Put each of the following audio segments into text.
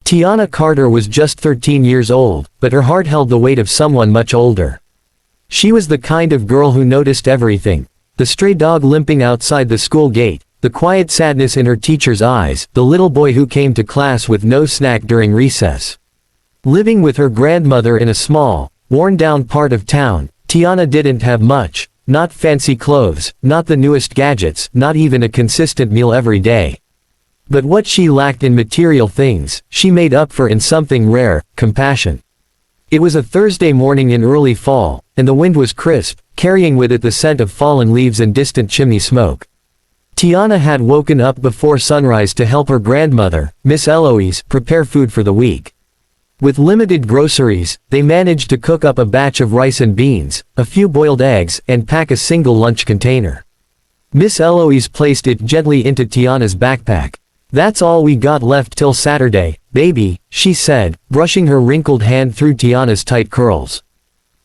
Tiana Carter was just 13 years old, but her heart held the weight of someone much older. She was the kind of girl who noticed everything. The stray dog limping outside the school gate, the quiet sadness in her teacher's eyes, the little boy who came to class with no snack during recess. Living with her grandmother in a small, worn-down part of town, Tiana didn't have much, not fancy clothes, not the newest gadgets, not even a consistent meal every day. But what she lacked in material things, she made up for in something rare: compassion. It was a Thursday morning in early fall, and the wind was crisp, carrying with it the scent of fallen leaves and distant chimney smoke. Tiana had woken up before sunrise to help her grandmother, Miss Eloise, prepare food for the week. With limited groceries, they managed to cook up a batch of rice and beans, a few boiled eggs, and pack a single lunch container. Miss Eloise placed it gently into Tiana's backpack. "That's all we got left till Saturday, baby," she said, brushing her wrinkled hand through Tiana's tight curls.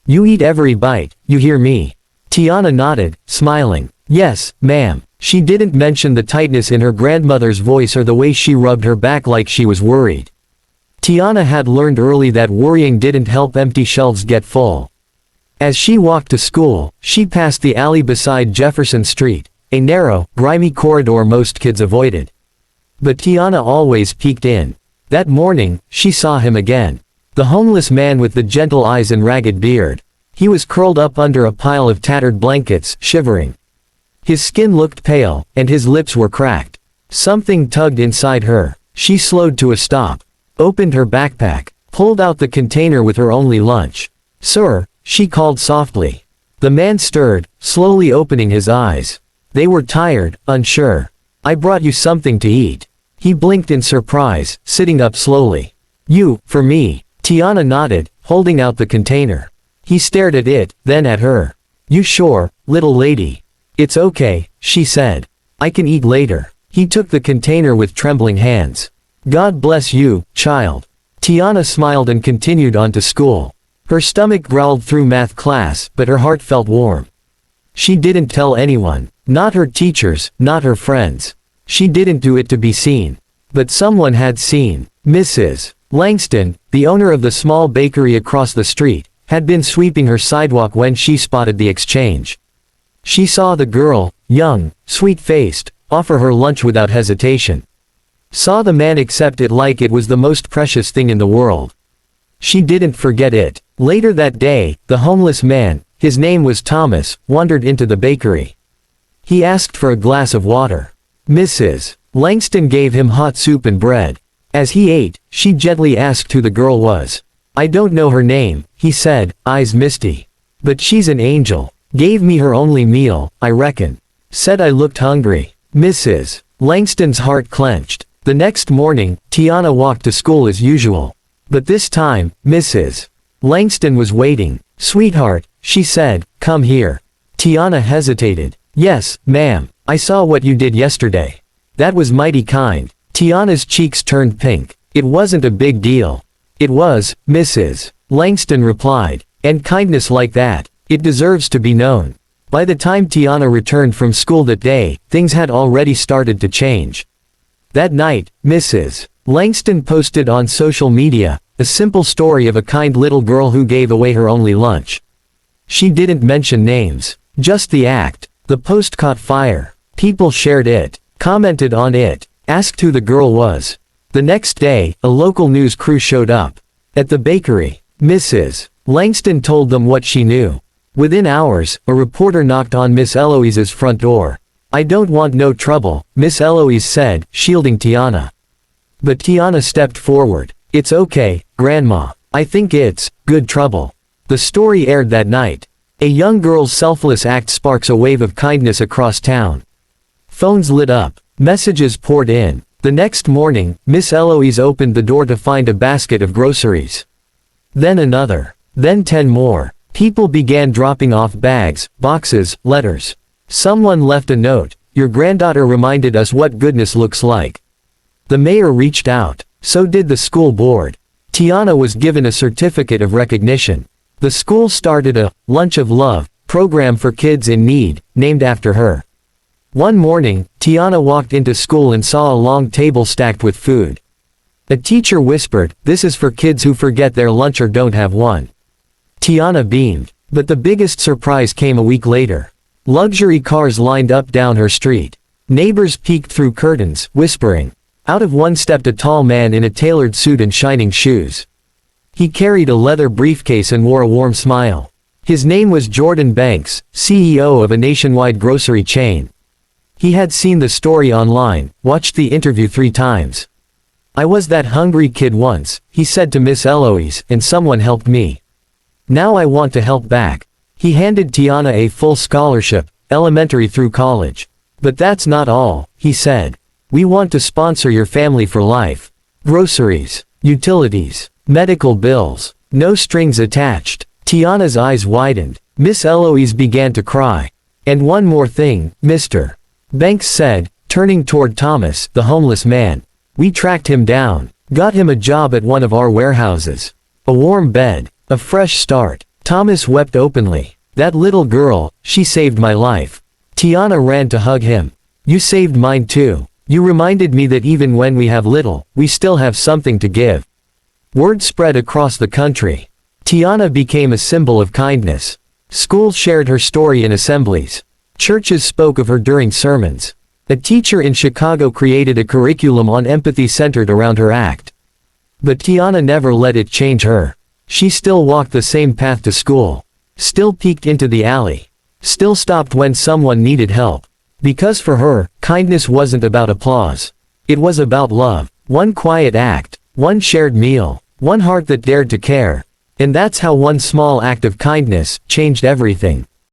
"You eat every bite, you hear me?" Tiana nodded, smiling. "Yes, ma'am." She didn't mention the tightness in her grandmother's voice or the way she rubbed her back like she was worried. Tiana had learned early that worrying didn't help empty shelves get full. As she walked to school, she passed the alley beside Jefferson Street, a narrow, grimy corridor most kids avoided. But Tiana always peeked in. That morning, she saw him again. The homeless man with the gentle eyes and ragged beard. He was curled up under a pile of tattered blankets, shivering. His skin looked pale, and his lips were cracked. Something tugged inside her. She slowed to a stop, opened her backpack, pulled out the container with her only lunch. "Sir," she called softly. The man stirred, slowly opening his eyes. They were tired, unsure. "I brought you something to eat." He blinked in surprise, sitting up slowly. "You, for me." Tiana nodded, holding out the container. He stared at it, then at her. "You sure, little lady?" "It's okay," she said. "I can eat later." He took the container with trembling hands. "God bless you, child." Tiana smiled and continued on to school. Her stomach growled through math class, but her heart felt warm. She didn't tell anyone. Not her teachers, not her friends. She didn't do it to be seen. But someone had seen. Mrs. Langston, the owner of the small bakery across the street, had been sweeping her sidewalk when she spotted the exchange. She saw the girl, young, sweet-faced, offer her lunch without hesitation. Saw the man accept it like it was the most precious thing in the world. She didn't forget it. Later that day, the homeless man, his name was Thomas, wandered into the bakery. He asked for a glass of water. Mrs. Langston gave him hot soup and bread. As he ate, she gently asked who the girl was. "I don't know her name," he said, eyes misty. "But she's an angel. Gave me her only meal, I reckon. Said I looked hungry." Mrs. Langston's heart clenched. The next morning, Tiana walked to school as usual. But this time, Mrs. Langston was waiting. "Sweetheart," she said, "come here." Tiana hesitated. "Yes, ma'am. I saw what you did yesterday. That was mighty kind." Tiana's cheeks turned pink. "It wasn't a big deal." "It was," Mrs. Langston replied. "And kindness like that, it deserves to be known." By the time Tiana returned from school that day, things had already started to change. That night, Mrs. Langston posted on social media a simple story of a kind little girl who gave away her only lunch. She didn't mention names, just the act. The post caught fire. People shared it, commented on it, asked who the girl was. The next day, a local news crew showed up. At the bakery, Mrs. Langston told them what she knew. Within hours, a reporter knocked on Miss Eloise's front door. "I don't want no trouble," Miss Eloise said, shielding Tiana. But Tiana stepped forward. "It's okay, Grandma. I think it's good trouble." The story aired that night. A young girl's selfless act sparks a wave of kindness across town. Phones lit up. Messages poured in. The next morning, Miss Eloise opened the door to find a basket of groceries. Then another. Then 10 more. People began dropping off bags, boxes, letters. Someone left a note. "Your granddaughter reminded us what goodness looks like." The mayor reached out. So did the school board. Tiana was given a certificate of recognition. The school started a Lunch of Love program for kids in need, named after her. One morning, Tiana walked into school and saw a long table stacked with food. A teacher whispered, "This is for kids who forget their lunch or don't have one." Tiana beamed. But the biggest surprise came a week later. Luxury cars lined up down her street. Neighbors peeked through curtains, whispering. Out of one stepped a tall man in a tailored suit and shining shoes. He carried a leather briefcase and wore a warm smile. His name was Jordan Banks, CEO of a nationwide grocery chain. He had seen the story online, watched the interview 3 times. "I was that hungry kid once," he said to Miss Eloise, "and someone helped me. Now I want to help back." He handed Tiana a full scholarship, elementary through college. "But that's not all," he said. "We want to sponsor your family for life. Groceries, utilities, medical bills, no strings attached." Tiana's eyes widened. Miss Eloise began to cry. "And one more thing, Mr. Banks said, turning toward Thomas, the homeless man. "We tracked him down, got him a job at one of our warehouses. A warm bed, a fresh start." Thomas wept openly. "That little girl, she saved my life." Tiana ran to hug him. "You saved mine too. You reminded me that even when we have little, we still have something to give." Word spread across the country. Tiana became a symbol of kindness. Schools shared her story in assemblies. Churches spoke of her during sermons. A teacher in Chicago created a curriculum on empathy centered around her act. But Tiana never let it change her. She still walked the same path to school. Still peeked into the alley. Still stopped when someone needed help. Because for her, kindness wasn't about applause. It was about love. One quiet act, one shared meal, one heart that dared to care. And that's how one small act of kindness changed everything.